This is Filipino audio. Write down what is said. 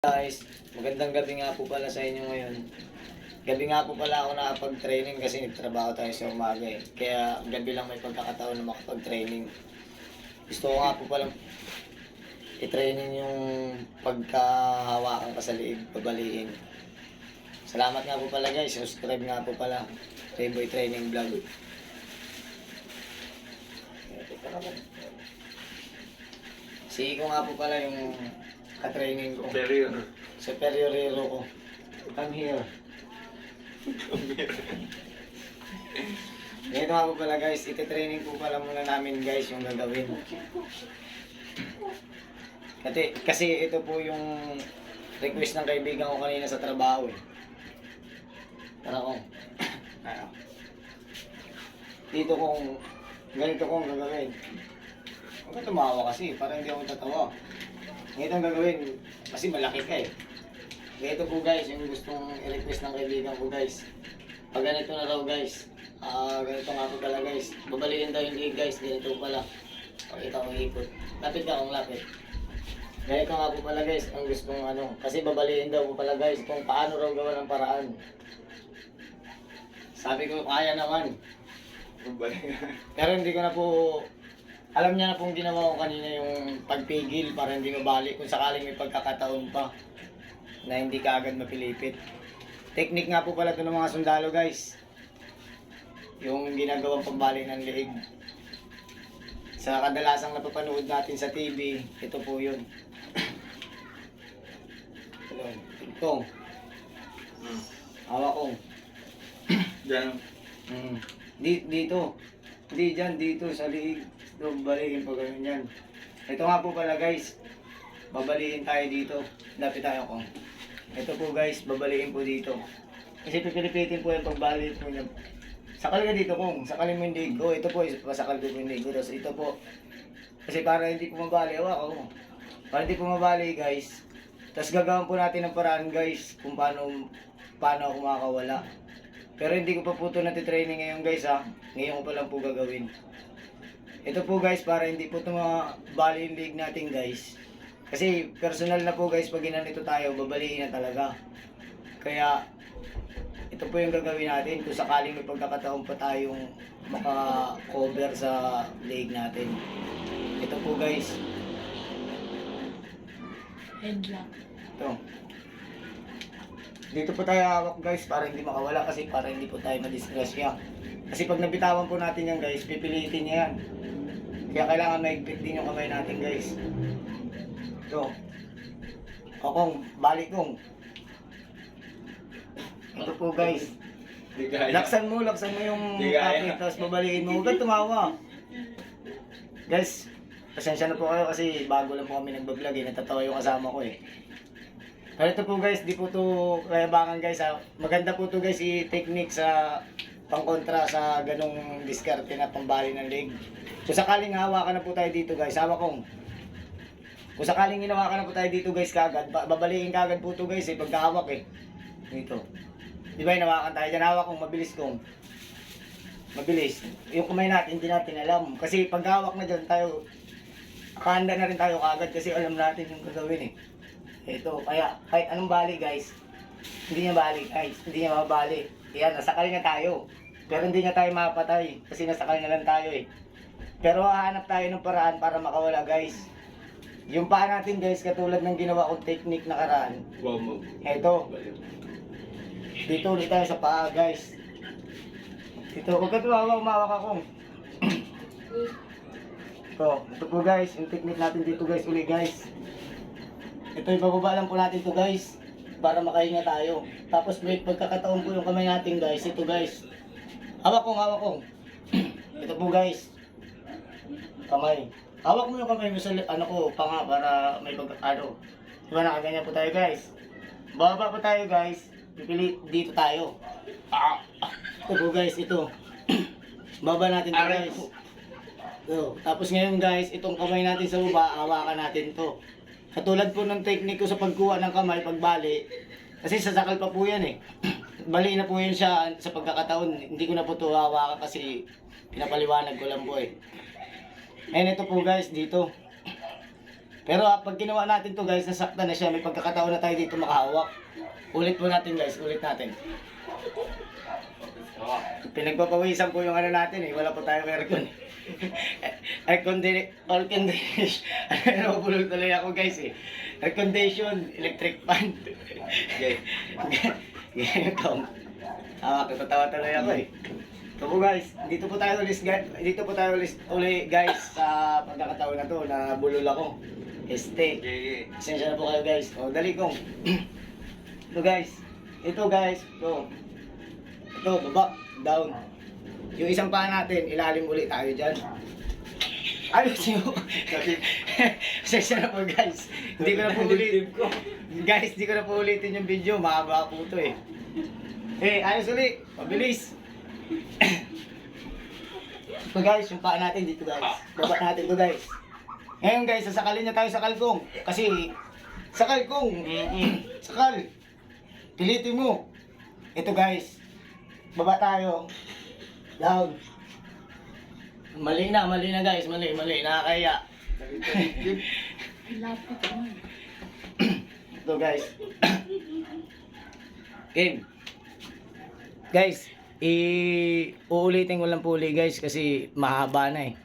Guys, magandang gabi nga po pala sa inyo ngayon. Gabi nga po pala ako nakapag-training kasi nagtrabaho tayo sa umaga eh. Kaya gabi lang may pagkakataon na makapag-training. Gusto ko nga po pala i-training yung pagkahawakan ka sa liig, pabaliin. Salamat nga po pala guys, subscribe nga po pala. Playboy Training Vlog. Si ko nga po pala yung ka-training ko. Superior hero ko. Come here. Ganito nga po pala guys, iti-training po pala muna namin guys yung gagawin. Kasi ito po yung request ng kaibigan ko kanina sa trabaho eh. Tara kong. Dito kong, ganito kong gagawin. Huwag ka tumawa kasi, para hindi ako tatawa. Ganito ang gagawin, kasi malaki ka eh. Ganito po guys, yung gustong i-request ng kaibigan ko guys. Pag ganito na raw guys, ganito nga po pala guys. Babalikin daw yung leg guys, ganito pala. Pakita ko ikot. Lapit ka kung lapit. Ganito nga po pala guys, ang gustong ano. Kasi babalikin daw po pala guys kung paano raw gawa ng paraan. Sabi ko, kaya naman. Pero hindi ko na po, alam niya na pong ginawa ko kanina yung pagpigil para hindi mabali kung sakaling may pagkakataon pa na hindi ka agad mapilipit. Technique nga po pala ito ng mga sundalo guys. Yung ginagawang pambali ng leeg. Sa kadalasang napapanood natin sa TV, ito po yun. Ito. Hawak ko. Diyan. Dito. Hindi dyan, dito sa liig. Ito, balikin po ganun yan. Ito nga po pala guys. Babalikin tayo dito. Lapit tayo kong. Ito po guys, babalikin po dito. Kasi pipilipitin po yung pagbalik po niya. Sakal ka dito kong. Sakalin mo yung liig ko. Ito po, pasakal ko yung liig ko. Tapos ito po. Kasi para hindi po mabali. Ako. Para hindi po mabali guys. Tapos gagawin po natin ng paraan guys. Kung paano ako makakawala. Pero hindi ko pa po ito natitraining ngayon guys ha. Ngayon ko pa lang po gagawin. Ito po guys, para hindi po ito mabali yung leg natin guys. Kasi personal na po guys, pag ginanito tayo, babaliin na talaga. Kaya, ito po yung gagawin natin. Kung sakaling may pagkakataon pa tayong maka-cover sa leg natin. Ito po guys. Headlock. Ito. Dito po tayo hawak guys para hindi makawala kasi para hindi po tayo madisgrasya. Kasi pag nabitawan po natin yan guys, pipilitin niya yan. Kaya kailangan maigpit din yung kamay natin guys. Ito. Kung, balik kong. Ito po guys. Laksan mo yung kapit, tapos babalikin mo. Huwag kang tumawa. Guys, pasensya na po kayo kasi bago lang po kami nagbablog eh. Natatawa yung kasama ko eh. Pero ito po guys, di po ito kayabangan guys ha. Maganda po ito guys i-technique sa pangkontra sa ganong diskarte na pambali ng leg. Kung sakaling hawakan na po tayo dito guys, hawak kong. Kung sakaling hinawakan na po tayo dito guys kagad, babalikin kagad po ito guys eh, pagkahawak eh. Dito. Di ba hinawakan tayo dyan, hawak kong, mabilis kong. Mabilis. Yung kamay natin, hindi natin alam. Kasi pagkahawak na dyan tayo, nakahanda na rin tayo kagad kasi alam natin yung gagawin eh. Ito, kaya kahit anong bali guys, hindi niya bali guys, hindi niya mabali. Yan, nasakal na tayo. Pero hindi niya tayo mapatay kasi nasakal na lang tayo eh. Pero hahanap tayo ng paraan para makawala guys. Yung paa natin guys, katulad ng ginawa kong technique nakaraan. Ito. Dito ulit tayo sa paa guys. Dito, huwag ka tumawa, umawak ako. Ito po guys, yung technique natin dito guys, uli guys. Ito, ibababa lang po natin ito guys para makahinga tayo. Tapos may pagkakataon po yung kamay natin guys. Ito guys. Hawak kong. Ito po guys. Kamay. Hawak mo yung kamay mo sa panga para may pagkakano. Diba nakaganyan po tayo guys. Bababa po tayo guys. Pipili dito tayo. Ito po guys, ito. Baba natin ito guys. Ito. Tapos ngayon guys, itong kamay natin sa baba, hawakan natin to. Katulad po ng technique ko sa pagkuha ng kamay, pagbali. Kasi sasakal pa po yan eh. Bali na po yun siya sa pagkakataon. Hindi ko na po ito hawakan kasi pinapaliwanag ko lang po eh. And ito po guys, dito. Pero pag ginawa natin to guys, nasaktan na siya, may pagkakataon na tayo dito makahawak. Ulit po natin guys, ulit natin. Pinagpapawisan po yung ano natin eh, wala po tayong aircon. Air condition, ano, bulol tuloy ako guys eh. Air condition, electric fan. Ganito. Tatawa tuloy ako eh. Ito po guys, dito po tayo ulit guys sa pagkakataon na to na bulol ako. Pasensya na po kayo guys. O dali kong. Ito guys, ito, baba, down. Yung isang paa natin, ilalim ulit tayo dyan. Ayos nyo. Pasensya na po guys. Hindi ko na po ulitin. Guys, hindi ko na po ulitin yung video. Mahaba po ito eh. Ayos ulit. Mabilis. Ito guys, yung paa natin dito guys. Baba natin ito guys. Ngayon guys, sasakalin na tayo sa kalkong. Kasi, sa kalkong. Sakal. Pilitin mo. Ito guys. Baba tayo. Down. Mali na guys. Mali. Nakakaya. Ito guys. Game. Guys, uulitin ko lang po ulit guys kasi mahaba na eh.